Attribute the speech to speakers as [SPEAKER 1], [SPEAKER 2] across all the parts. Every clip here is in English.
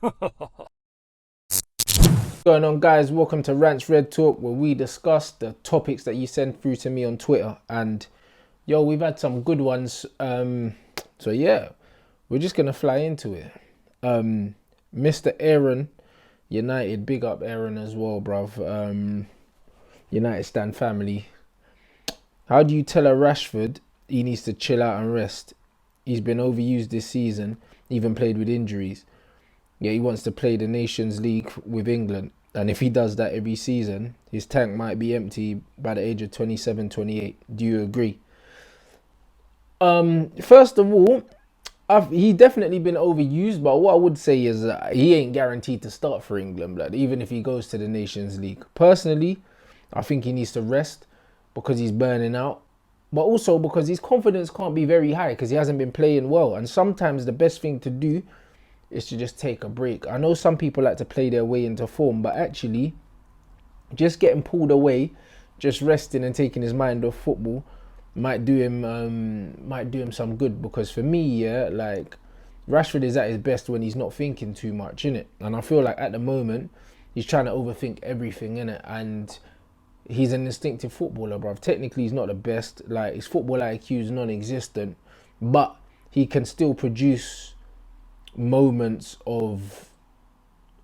[SPEAKER 1] What's going on, guys? Welcome to Rants Red Talk, where we discuss the topics that you send through to me on Twitter. And yo, we've had some good ones. So yeah, we're just gonna fly into it. Mr. Aaron, United, big up Aaron as well, bruv. United Stan family. How do you tell a Rashford he needs to chill out and rest? He's been overused this season, even played with injuries. Yeah, he wants to play the Nations League with England. And if he does that every season, his tank might be empty by the age of 27, 28. Do you agree? First of all, he definitely been overused, but what I would say is he ain't guaranteed to start for England, blood, even if he goes to the Nations League. Personally, I think he needs to rest because he's burning out, but also because his confidence can't be very high because he hasn't been playing well. And sometimes the best thing to do is to just take a break. I know some people like to play their way into form, but actually just getting pulled away, just resting and taking his mind off football might do him some good. Because for me, yeah, like Rashford is at his best when he's not thinking too much, innit? And I feel like at the moment he's trying to overthink everything, innit? And he's an instinctive footballer, bruv. Technically he's not the best, like his football IQ is non-existent, but he can still produce moments of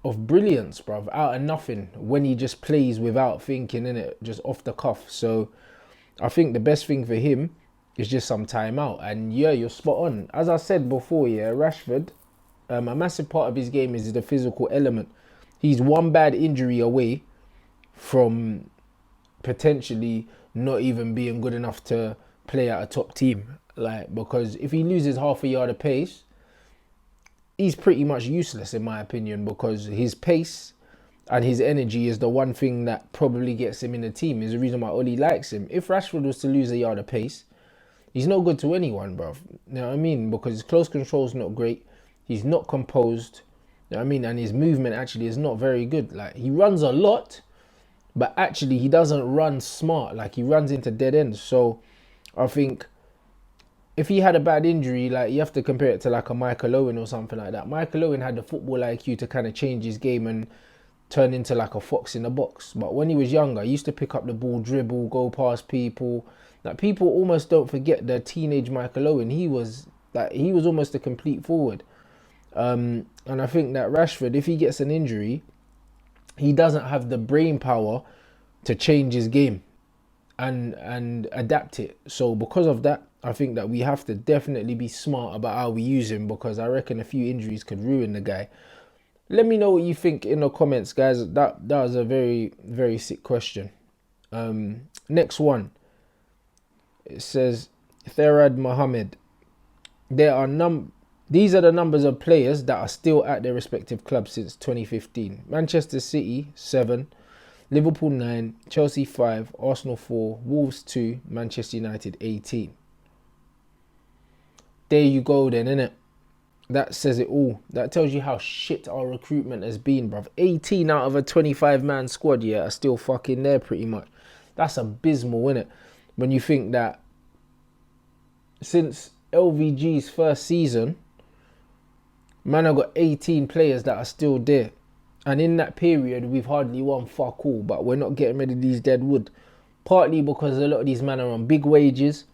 [SPEAKER 1] brilliance, bruv, out of nothing when he just plays without thinking, in it, just off the cuff. So I think the best thing for him is just some time out. And yeah, you're spot on. As I said before, yeah, Rashford, a massive part of his game is the physical element. He's one bad injury away from potentially not even being good enough to play at a top team. Like, because if he loses half a yard of pace, he's pretty much useless in my opinion, because his pace and his energy is the one thing that probably gets him in the team, is the reason why Oli likes him. If Rashford was to lose a yard of pace, he's no good to anyone, bruv. You know what I mean? Because his close control's not great. He's not composed. You know what I mean? And his movement actually is not very good. Like, he runs a lot, but actually he doesn't run smart. Like, he runs into dead ends. So I think if he had a bad injury, like, you have to compare it to like a Michael Owen or something like that. Michael Owen had the football IQ to kind of change his game and turn into like a fox in the box. But when he was younger, he used to pick up the ball, dribble, go past people. Like, people almost don't forget the teenage Michael Owen. He was almost a complete forward. And I think that Rashford, if he gets an injury, he doesn't have the brain power to change his game and adapt it. So because of that, I think that we have to definitely be smart about how we use him, because I reckon a few injuries could ruin the guy. Let me know what you think in the comments, guys. That was a very, very sick question. Next one. It says, Therad Mohammed. These are the numbers of players that are still at their respective clubs since 2015. Manchester City 7, Liverpool 9, Chelsea 5, Arsenal 4, Wolves 2, Manchester United 18. There you go then, innit? That says it all. That tells you how shit our recruitment has been, bruv. 18 out of a 25-man squad, yeah, are still fucking there pretty much. That's abysmal, innit? When you think that since LVG's first season, man, I got 18 players that are still there. And in that period, we've hardly won fuck all, but we're not getting rid of these dead wood. Partly because a lot of these men are on big wages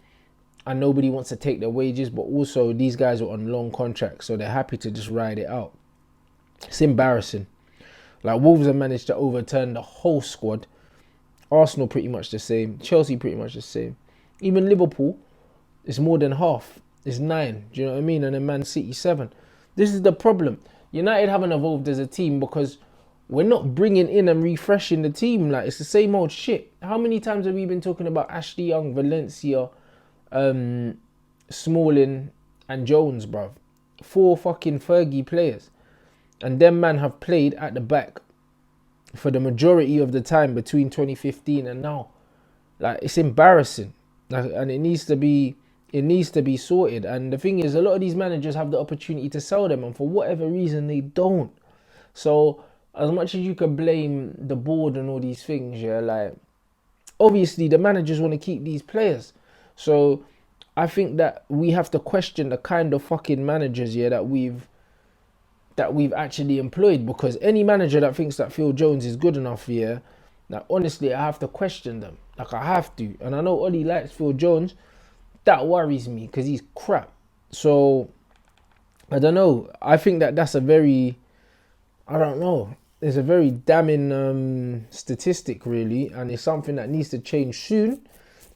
[SPEAKER 1] and nobody wants to take their wages, but also these guys are on long contracts, so they're happy to just ride it out. It's embarrassing. Like, Wolves have managed to overturn the whole squad. Arsenal pretty much the same. Chelsea pretty much the same. Even Liverpool is more than half. It's 9. Do you know what I mean? And then Man City 7. This is the problem. United haven't evolved as a team because we're not bringing in and refreshing the team. Like, it's the same old shit. How many times have we been talking about Ashley Young, Valencia, Smalling and Jones, bruv? 4 fucking Fergie players. And them man have played at the back for the majority of the time between 2015 and now. Like, it's embarrassing. Like, and it needs to be sorted. And the thing is, a lot of these managers have the opportunity to sell them, and for whatever reason they don't. So as much as you can blame the board and all these things, yeah, like, obviously the managers want to keep these players. So I think that we have to question the kind of fucking managers, yeah, that we've that we've actually employed, because any manager that thinks that Phil Jones is good enough here, like honestly, I have to question them. Like I have to. And I know Ollie likes Phil Jones. That worries me because he's crap. So I don't know. I think that that's a very, I don't know. It's a very damning statistic, really, and it's something that needs to change soon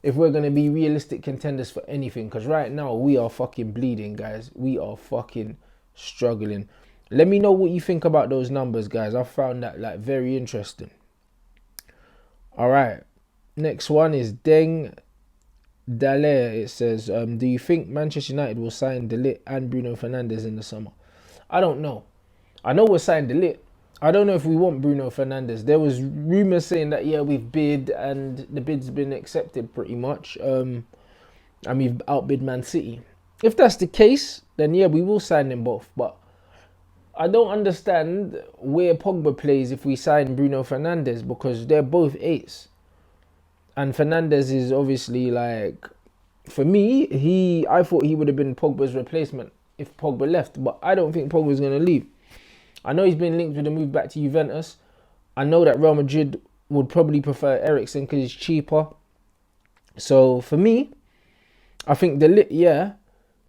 [SPEAKER 1] if we're going to be realistic contenders for anything. Because right now, we are fucking bleeding, guys. We are fucking struggling. Let me know what you think about those numbers, guys. I found that like very interesting. All right. Next one is Deng Dallaire. It says, do you think Manchester United will sign De Ligt and Bruno Fernandes in the summer? I don't know. I know we'll sign De Ligt. I don't know if we want Bruno Fernandes. There was rumours saying that, yeah, we've bid and the bid's been accepted pretty much. And we've outbid Man City. If that's the case, then yeah, we will sign them both. But I don't understand where Pogba plays if we sign Bruno Fernandes, because they're both eights. And Fernandes is obviously like, for me, I thought he would have been Pogba's replacement if Pogba left. But I don't think Pogba's going to leave. I know he's been linked with a move back to Juventus. I know that Real Madrid would probably prefer Eriksen because he's cheaper. So for me, I think De Ligt, yeah.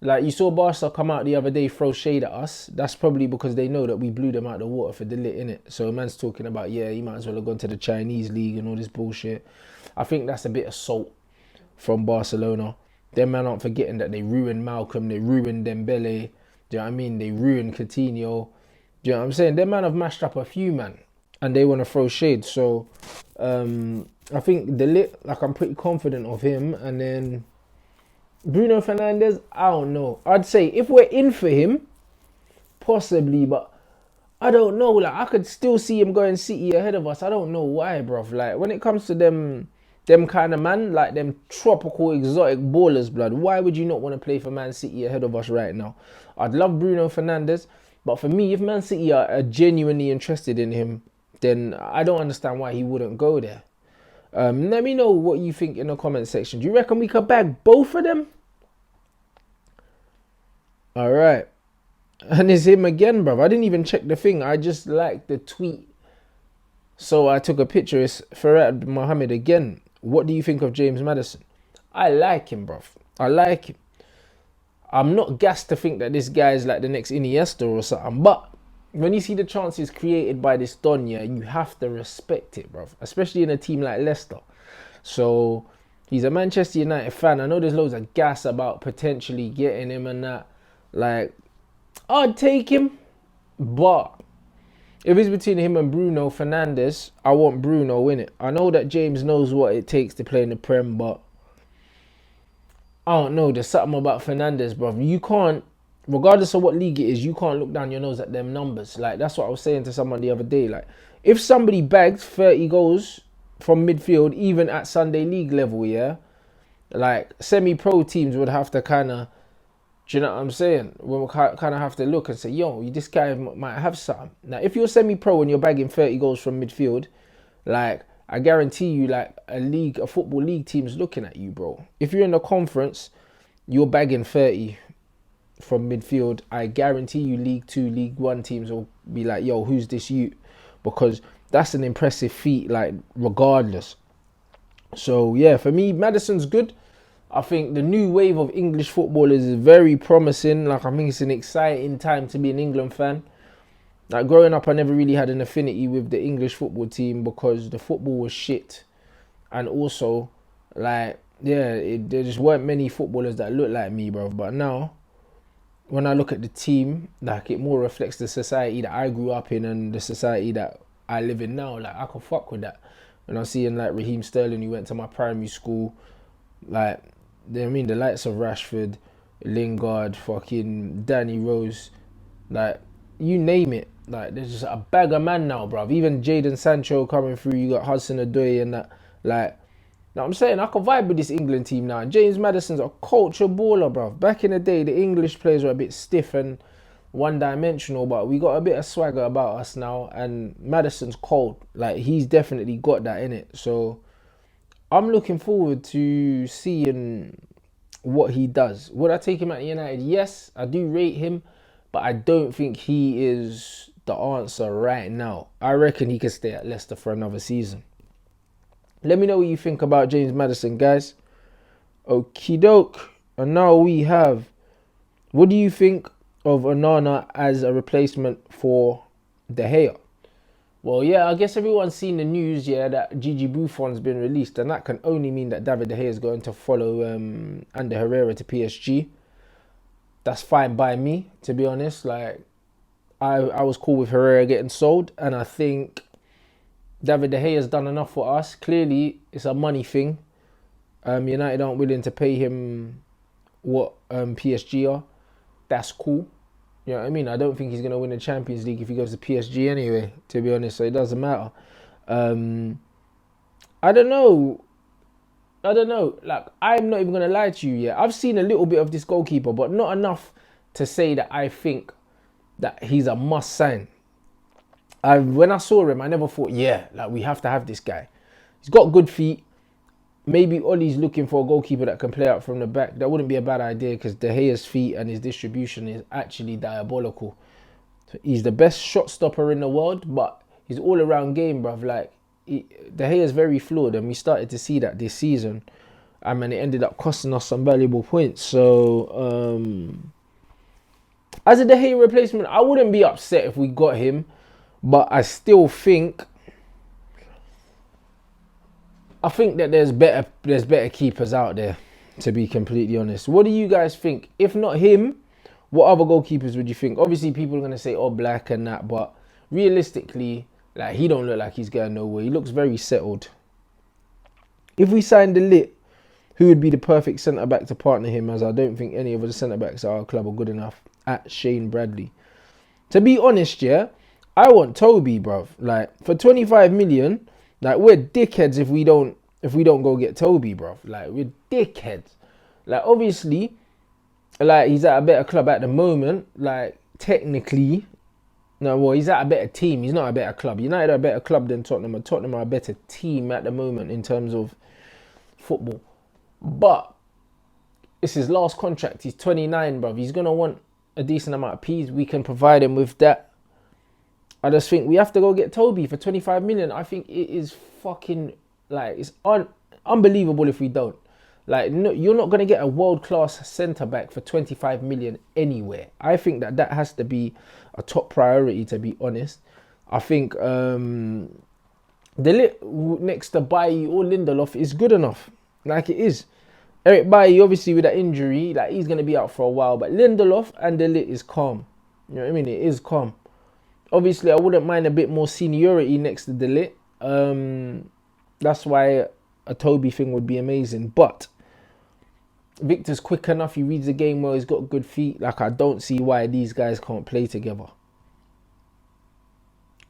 [SPEAKER 1] Like you saw Barca come out the other day, throw shade at us. That's probably because they know that we blew them out of the water for De Ligt, innit? So a man's talking about, yeah, he might as well have gone to the Chinese league and all this bullshit. I think that's a bit of salt from Barcelona. Them man aren't forgetting that they ruined Malcolm, they ruined Dembele. Do you know what I mean? They ruined Coutinho. Do you know what I'm saying? Them man have mashed up a few, man. And they want to throw shade. So, I think De Ligt, like I'm pretty confident of him. And then Bruno Fernandes, I don't know. I'd say if we're in for him, possibly. But I don't know. Like I could still see him going City ahead of us. I don't know why, bruv. Like when it comes to them kind of man, like them tropical exotic ballers, blood. Why would you not want to play for Man City ahead of us right now? I'd love Bruno Fernandes. But for me, if Man City are genuinely interested in him, then I don't understand why he wouldn't go there. Let me know what you think in the comment section. Do you reckon we could bag both of them? All right. And it's him again, bruv. I didn't even check the thing. I just liked the tweet. So I took a picture. It's Farad Mohammed again. What do you think of James Maddison? I like him, bruv. I like him. I'm not gassed to think that this guy is like the next Iniesta or something, but when you see the chances created by this Donya, you have to respect it, bruv. Especially in a team like Leicester. So he's a Manchester United fan. I know there's loads of gas about potentially getting him and that. Like, I'd take him, but if it's between him and Bruno Fernandes, I want Bruno in it. I know that James knows what it takes to play in the Prem, but I don't know. There's something about Fernandes, bro. You can't, regardless of what league it is, you can't look down your nose at them numbers. Like, that's what I was saying to someone the other day. Like, if somebody bags 30 goals from midfield, even at Sunday League level, yeah, like, semi-pro teams would have to kind of, do you know what I'm saying? We'll kind of have to look and say, yo, this guy might have something. Now, if you're semi-pro and you're bagging 30 goals from midfield, like, I guarantee you, like, a football league team's looking at you, bro. If you're in the conference, you're bagging 30 from midfield. I guarantee you League 2, League 1 teams will be like, yo, who's this you? Because that's an impressive feat, like, regardless. So, yeah, for me, Maddison's good. I think the new wave of English footballers is very promising. Like, I think it's an exciting time to be an England fan. Like, growing up, I never really had an affinity with the English football team because the football was shit. And also, like, yeah, there just weren't many footballers that looked like me, bro. But now, when I look at the team, like, it more reflects the society that I grew up in and the society that I live in now. Like, I can fuck with that. When I'm seeing, like, Raheem Sterling, who went to my primary school, like, I mean, the likes of Rashford, Lingard, fucking Danny Rose, like, you name it. Like, there's just a bag of man now, bruv. Even Jadon Sancho coming through. You got Hudson-Odoi and that. Like, now I'm saying I can vibe with this England team now. James Maddison's a culture baller, bruv. Back in the day, the English players were a bit stiff and one-dimensional, but we got a bit of swagger about us now. And Maddison's cold. Like, he's definitely got that in it. So I'm looking forward to seeing what he does. Would I take him at United? Yes, I do rate him. but I don't think he is the answer right now. I reckon he could stay at Leicester for another season. Let me know what you think about James Maddison, guys. Okie doke. And now we have, what do you think of Onana as a replacement for De Gea? Well, yeah, I guess everyone's seen the news, yeah, that Gigi Buffon's been released, and that can only mean that David De Gea is going to follow Ander Herrera to PSG. That's fine by me, to be honest. Like, I was cool with Herrera getting sold, and I think David De Gea has done enough for us. Clearly, it's a money thing. United aren't willing to pay him what PSG are. That's cool. You know what I mean? I don't think he's going to win the Champions League if he goes to PSG anyway, to be honest, so it doesn't matter. I don't know. Like, I'm not even going to lie to you yet. I've seen a little bit of this goalkeeper, but not enough to say that I think that he's a must sign. When I saw him, I never thought, yeah, like, we have to have this guy. He's got good feet. Maybe Ollie's looking for a goalkeeper that can play out from the back. That wouldn't be a bad idea because De Gea's feet and his distribution is actually diabolical. He's the best shot stopper in the world, but his all-around game, bruv, like, De Gea's very flawed, and we started to see that this season. And it ended up costing us some valuable points. So, as a De Gea replacement, I wouldn't be upset if we got him, but I still think that there's better keepers out there, to be completely honest. What do you guys think? If not him, what other goalkeepers would you think? Obviously, people are going to say, oh, Black and that, but realistically, like, he don't look like he's going nowhere. He looks very settled. If we signed De Ligt, who would be the perfect centre-back to partner him, as I don't think any of the centre-backs at our club are good enough, at Shane Bradley. To be honest, yeah, I want Toby, bruv. Like, for 25 million... Like, we're dickheads if we don't go get Toby, bro. Like, we're dickheads. Like, obviously, like, he's at a better club at the moment. Like, technically, no, well, he's at a better team. He's not a better club. United are a better club than Tottenham, and Tottenham are a better team at the moment in terms of football. But it's his last contract. He's 29, bro. He's gonna want a decent amount of P's. We can provide him with that. I just think we have to go get Toby for 25 million. I think it is fucking, like, it's unbelievable if we don't. Like, no, you're not going to get a world-class centre-back for 25 million anywhere. I think that has to be a top priority, to be honest. I think the next to Bailly or Lindelof is good enough. Like, it is. Eric Bailly, obviously, with that injury, like, he's going to be out for a while. But Lindelof and De Ligt is calm. You know what I mean? It is calm. Obviously, I wouldn't mind a bit more seniority next to De Ligt. That's why a Toby thing would be amazing. But Victor's quick enough. He reads the game well. He's got good feet. Like, I don't see why these guys can't play together.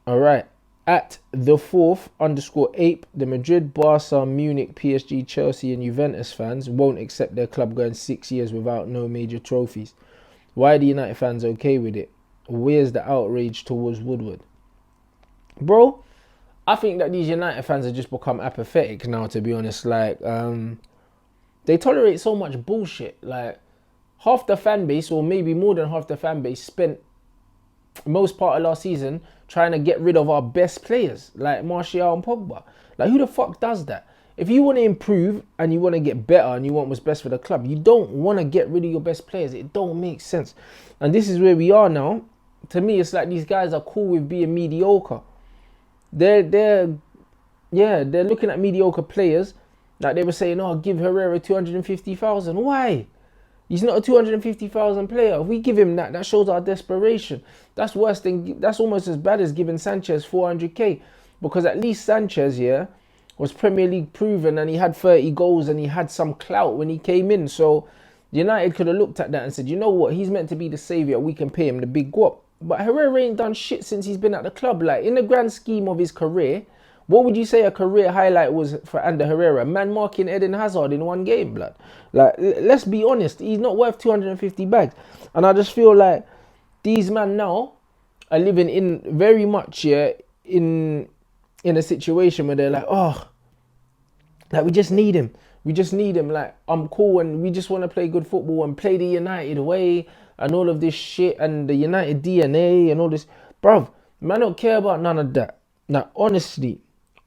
[SPEAKER 1] All right. At the 4th_ape, the Madrid, Barca, Munich, PSG, Chelsea and Juventus fans won't accept their club going 6 years without no major trophies. Why are the United fans okay with it? Where's the outrage towards Woodward? Bro, I think that these United fans have just become apathetic now, to be honest. Like, they tolerate so much bullshit. Like, half the fan base, or maybe more than half the fan base, spent most part of last season trying to get rid of our best players, like Martial and Pogba. Like, who the fuck does that? If you want to improve and you want to get better and you want what's best for the club, you don't want to get rid of your best players. It don't make sense. And this is where we are now. To me, it's like these guys are cool with being mediocre. They're looking at mediocre players. Like, they were saying, oh, give Herrera 250,000. Why? He's not a 250,000 player. If we give him that shows our desperation. That's almost as bad as giving Sanchez 400k. Because at least Sanchez, was Premier League proven and he had 30 goals and he had some clout when he came in. So United could have looked at that and said, you know what, he's meant to be the saviour. We can pay him the big guap. But Herrera ain't done shit since he's been at the club. Like, in the grand scheme of his career, what would you say a career highlight was for Ander Herrera? Man marking Eden Hazard in one game, blood. Like, let's be honest, he's not worth 250 bags. And I just feel like these men now are living in very much in a situation where they're like, oh, like, we just need him. Like, I'm cool and we just want to play good football and play the United way and all of this shit and the United DNA and all this. Bruv, man don't care about none of that. Now, honestly,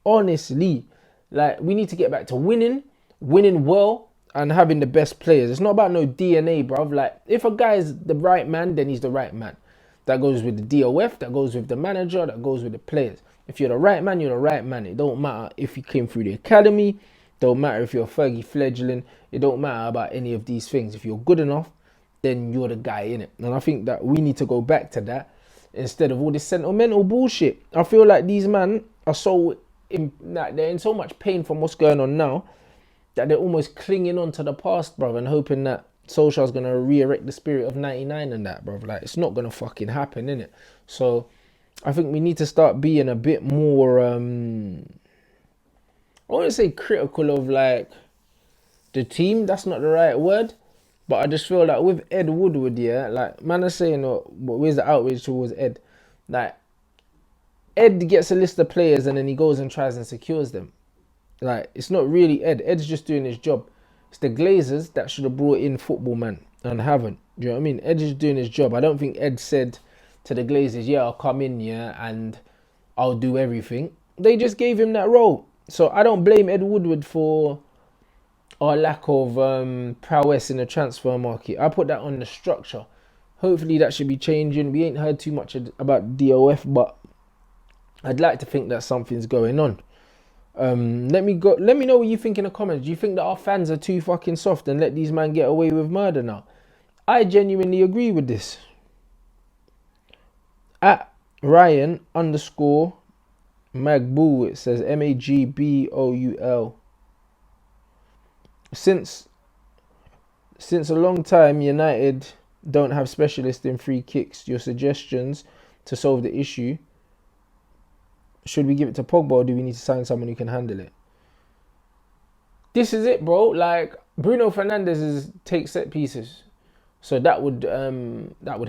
[SPEAKER 1] like, we need to get back to winning well, and having the best players. It's not about no DNA, bruv. Like, if a guy is the right man, then he's the right man. That goes with the DOF, that goes with the manager, that goes with the players. If you're the right man, you're the right man. It don't matter if you came through the academy. Don't matter if you're a Fergie fledgling. It don't matter about any of these things. If you're good enough, then you're the guy in it. And I think that we need to go back to that instead of all this sentimental bullshit. I feel like these men are they're in so much pain from what's going on now that they're almost clinging on to the past, bruv, and hoping that Solskjaer's going to re-erect the spirit of 99 and that, bruv. Like, it's not going to fucking happen, innit? So I think we need to start being a bit more, I want to say critical of, like, the team. That's not the right word. But I just feel like with Ed Woodward, yeah, like, man is saying, where's the outrage towards Ed? Like, Ed gets a list of players and then he goes and tries and secures them. Like, it's not really Ed. Ed's just doing his job. It's the Glazers that should have brought in football, man, and haven't. Do you know what I mean? Ed's just doing his job. I don't think Ed said to the Glazers, yeah, I'll come in, yeah, and I'll do everything. They just gave him that role. So I don't blame Ed Woodward for our lack of prowess in the transfer market. I put that on the structure. Hopefully that should be changing. We ain't heard too much about DOF, but I'd like to think that something's going on. Let me know what you think in the comments. Do you think that our fans are too fucking soft and let these men get away with murder now? I genuinely agree with this. At Ryan _ Magboul, it says Magboul. Since a long time, United don't have specialists in free kicks. Your suggestions to solve the issue? Should we give it to Pogba, or do we need to sign someone who can handle it? This is it, bro. Like, Bruno Fernandes takes set pieces, so that would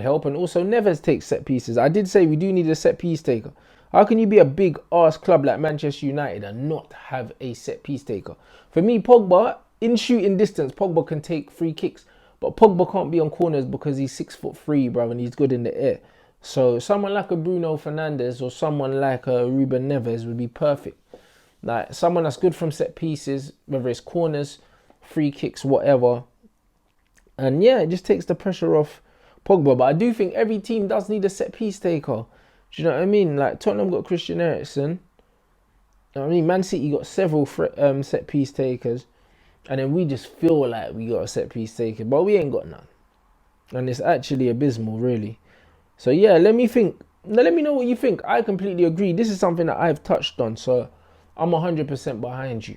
[SPEAKER 1] help. And also, Neves takes set pieces. I did say we do need a set piece taker. How can you be a big arse club like Manchester United and not have a set piece taker? For me, Pogba, in shooting distance, Pogba can take free kicks, but Pogba can't be on corners because he's 6'3", bro, and he's good in the air. So someone like a Bruno Fernandes or someone like a Ruben Neves would be perfect. Like, someone that's good from set pieces, whether it's corners, free kicks, whatever. And yeah, it just takes the pressure off Pogba. But I do think every team does need a set piece taker. Do you know what I mean? Like, Tottenham got Christian Eriksen. I mean, Man City got several set piece takers. And then we just feel like we got a set piece taker, but we ain't got none. And it's actually abysmal, really. So yeah, let me know what you think. I completely agree. This is something that I've touched on, so I'm 100% behind you.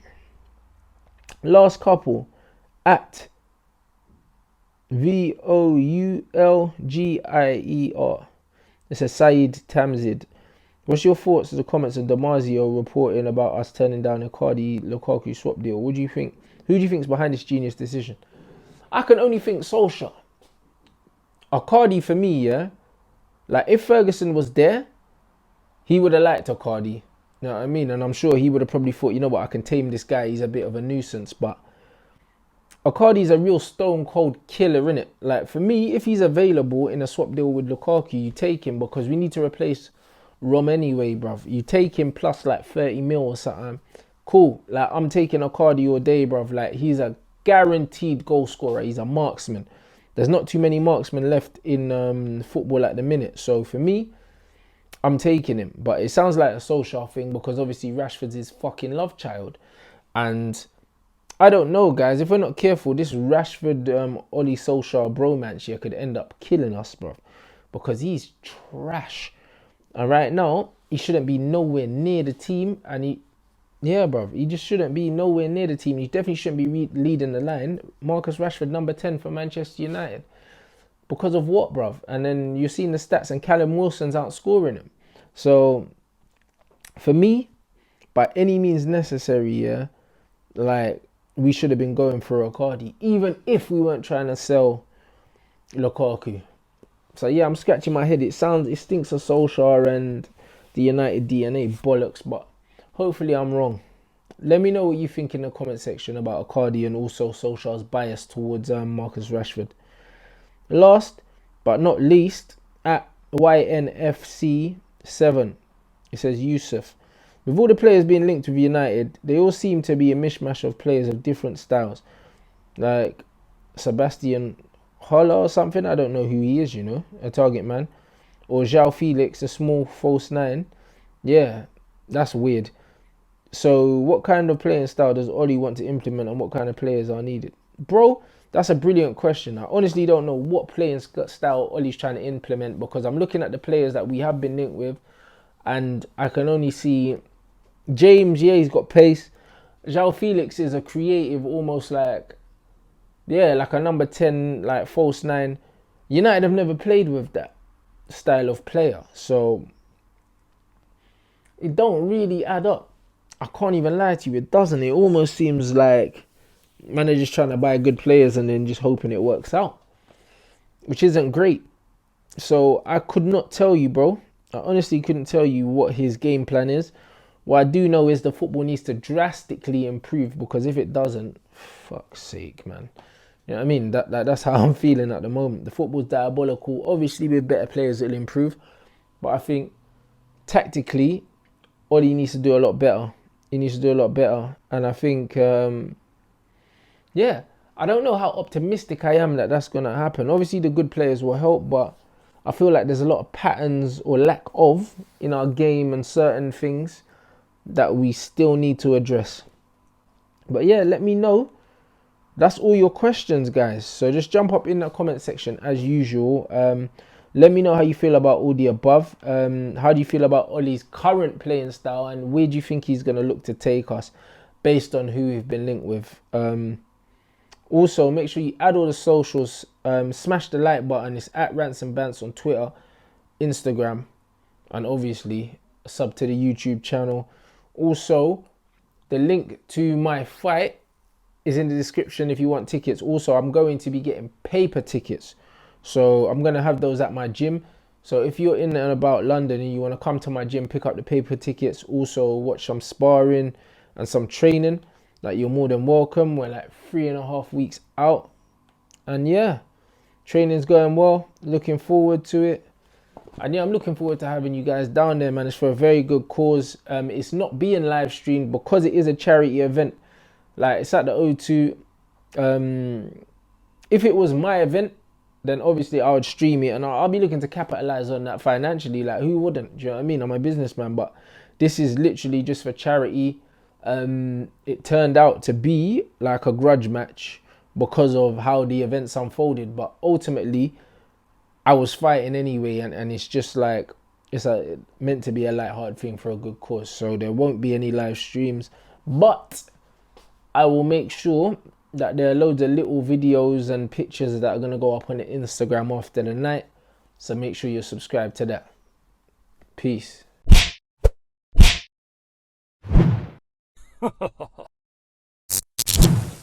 [SPEAKER 1] Last couple, at VOULGIER. It says Saeed Tamzid. What's your thoughts on the comments of Damasio reporting about us turning down Icardi Lukaku swap deal? What do you think? Who do you think is behind this genius decision? I can only think Solskjaer. Icardi for me, yeah. Like, if Ferguson was there, he would have liked Icardi. You know what I mean? And I'm sure he would have probably thought, you know what, I can tame this guy. He's a bit of a nuisance. But Icardi's a real stone cold killer, innit? Like, for me, if he's available in a swap deal with Lukaku, you take him, because we need to replace Rom anyway, bruv. You take him plus like 30 mil or something. Cool. Like, I'm taking Icardi all day, bruv. Like, he's a guaranteed goal scorer. He's a marksman. There's not too many marksmen left in football at the minute. So for me, I'm taking him. But it sounds like a Solskjaer thing, because obviously Rashford's his fucking love child. And I don't know, guys. If we're not careful, this Rashford Ollie Solskjaer bromance here could end up killing us, bro. Because he's trash. And right now, he shouldn't be nowhere near the team. And yeah, bro, he just shouldn't be nowhere near the team. He definitely shouldn't be leading the line. Marcus Rashford, number 10 for Manchester United. Because of what, bro? And then you're seeing the stats, and Callum Wilson's outscoring him. So, for me, by any means necessary, yeah, like, we should have been going for Icardi, even if we weren't trying to sell Lukaku. So, yeah, I'm scratching my head. It stinks of Solskjaer and the United DNA bollocks, but hopefully I'm wrong. Let me know what you think in the comment section about Icardi and also Solskjaer's bias towards Marcus Rashford. Last but not least, at YNFC7, it says Yusuf. With all the players being linked with United, they all seem to be a mishmash of players of different styles. Like Sebastian Holler or something, I don't know who he is, a target man. Or João Felix, a small false nine. Yeah, that's weird. So what kind of playing style does Oli want to implement, and what kind of players are needed? Bro, that's a brilliant question. I honestly don't know what playing style Oli's trying to implement, because I'm looking at the players that we have been linked with, and I can only see James, yeah, he's got pace. João Felix is a creative, almost like a number 10, like false 9. United have never played with that style of player, so it don't really add up. I can't even lie to you, it doesn't. It almost seems like managers trying to buy good players and then just hoping it works out, which isn't great. So I could not tell you, bro. I honestly couldn't tell you what his game plan is. What I do know is the football needs to drastically improve, because if it doesn't, fuck's sake, man. You know what I mean? That's how I'm feeling at the moment. The football's diabolical. Obviously, with better players, it'll improve. But I think tactically, Oli needs to do a lot better. He needs to do a lot better. And I think, I don't know how optimistic I am that that's going to happen. Obviously, the good players will help, but I feel like there's a lot of patterns or lack of in our game and certain things that we still need to address. But yeah, let me know. That's all your questions, guys. So just jump up in the comment section as usual. Let me know how you feel about all the above. How do you feel about Oli's current playing style, and where do you think he's going to look to take us based on who we've been linked with? Also, make sure you add all the socials. Smash the like button. It's at Rants and Bants on Twitter, Instagram, and obviously sub to the YouTube channel. Also, the link to my fight is in the description if you want tickets. Also, I'm going to be getting paper tickets, so I'm going to have those at my gym. So if you're in and about London and you want to come to my gym, pick up the paper tickets, also watch some sparring and some training, like, you're more than welcome. We're like 3.5 weeks out, and yeah, training's going well. Looking forward to it. And yeah, I'm looking forward to having you guys down there, man. It's for a very good cause. It's not being live streamed because it is a charity event. Like, it's at the O2. If it was my event, then obviously I would stream it, and I'll be looking to capitalize on that financially. Like, who wouldn't? Do you know what I mean? I'm a businessman, but this is literally just for charity. It turned out to be like a grudge match because of how the events unfolded, but ultimately I was fighting anyway, and it's just like, it's meant to be a light-hearted thing for a good cause. So there won't be any live streams, but I will make sure that there are loads of little videos and pictures that are going to go up on the Instagram after the night. So make sure you're subscribed to that. Peace.